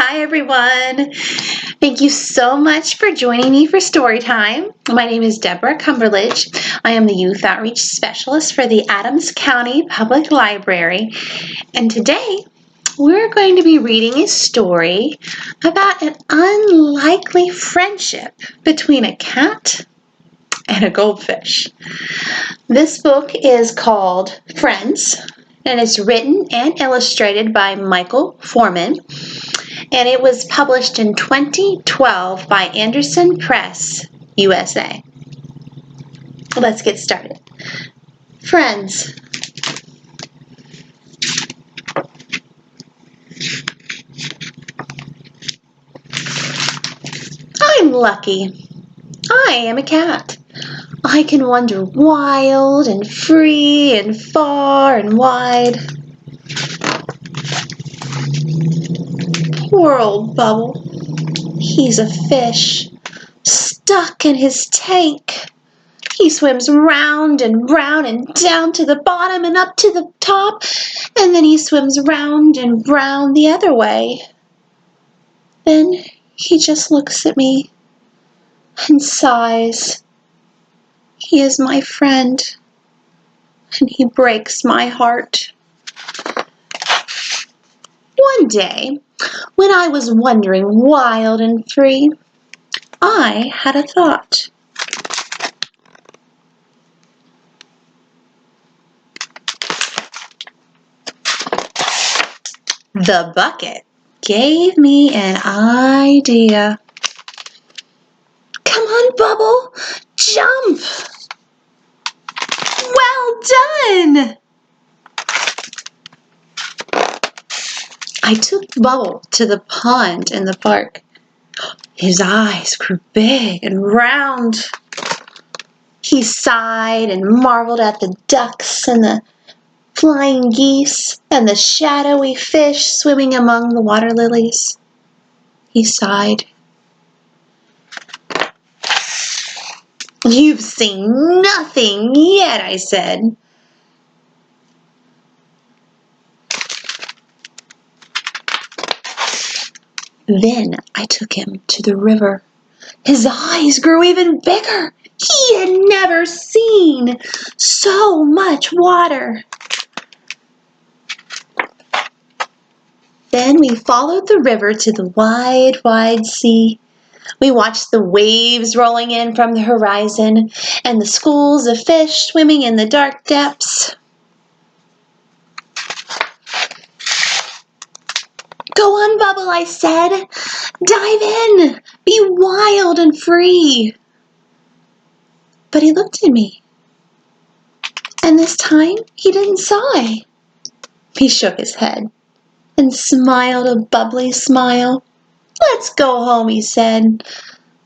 Hi everyone. Thank you so much for joining me for Storytime. My name is Deborah Cumberledge. I am the Youth Outreach Specialist for the Adams County Public Library. And today we're going to be reading a story about an unlikely friendship between a cat and a goldfish. This book is called Friends, and it's written and illustrated by Michael Foreman. And it was published in 2012 by Anderson Press, USA. Let's get started. Friends. I'm lucky. I am a cat. I can wander wild and free and far and wide. Poor old Bubble. He's a fish, stuck in his tank. He swims round and round and down to the bottom and up to the top, and then he swims round and round the other way. Then he just looks at me and sighs. He is my friend, and he breaks my heart. One day, when I was wandering wild and free, I had a thought. The bucket gave me an idea. Come on, Bubble, jump! Well done! I took Bubble to the pond in the park. His eyes grew big and round. He sighed and marveled at the ducks and the flying geese and the shadowy fish swimming among the water lilies. He sighed. You've seen nothing yet, I said. Then I took him to the river. His eyes grew even bigger. He had never seen so much water. Then we followed the river to the wide, wide sea. We watched the waves rolling in from the horizon and the schools of fish swimming in the dark depths. Go on, Bubble, I said. Dive in. Be wild and free. But he looked at me. And this time he didn't sigh. He shook his head and smiled a bubbly smile. Let's go home, he said.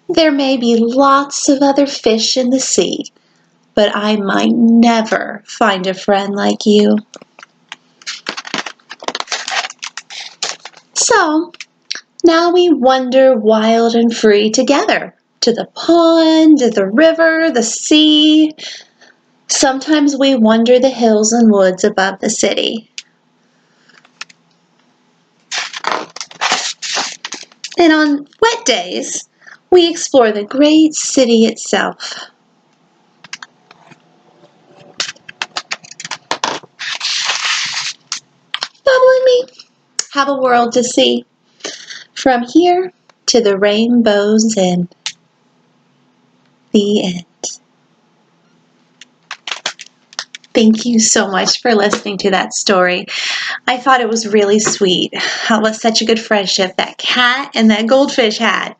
There may be lots of other fish in the sea, but I might never find a friend like you. So, now we wander wild and free together, to the pond, to the river, the sea. Sometimes we wander the hills and woods above the city. And on wet days, we explore the great city itself. Bubble and me have a world to see, from here to the rainbow's end. The end. Thank you so much for listening to that story. I thought it was really sweet. It was such a good friendship that cat and that goldfish had.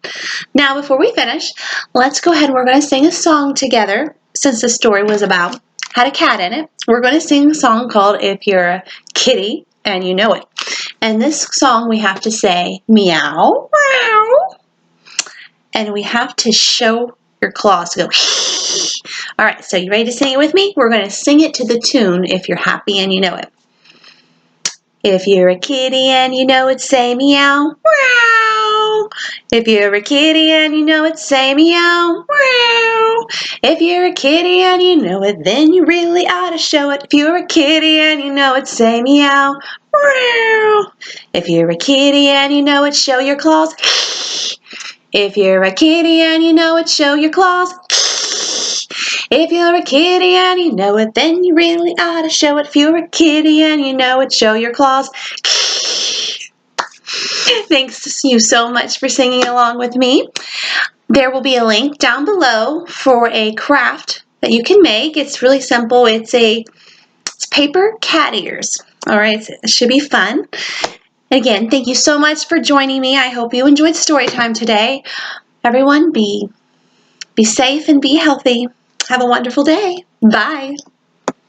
Now, before we finish, let's go ahead and we're going to sing a song together. Since the story had a cat in it, we're going to sing a song called If You're a Kitty and You Know It. And this song we have to say meow, meow, and we have to show your claws to go. All right, so you ready to sing it with me? We're going to sing it to the tune If You're Happy and You Know It. If you're a kitty and you know it, say meow, meow. If you're a kitty and you know it, say meow, meow. If you're a kitty and you know it, then you really ought to show it. If you're a kitty and you know it, say meow, If you're a kitty and you know it, show your claws. If you're a kitty and you know it, show your claws. If you're a kitty and you know it, then you really ought to show it. If you're a kitty and you know it, show your claws. Thanks to you so much for singing along with me. There will be a link down below for a craft that you can make. It's really simple. It's paper cat ears. All right, it should be fun. Again, thank you so much for joining me. I hope you enjoyed story time today. Everyone, be safe and be healthy. Have a wonderful day. Bye.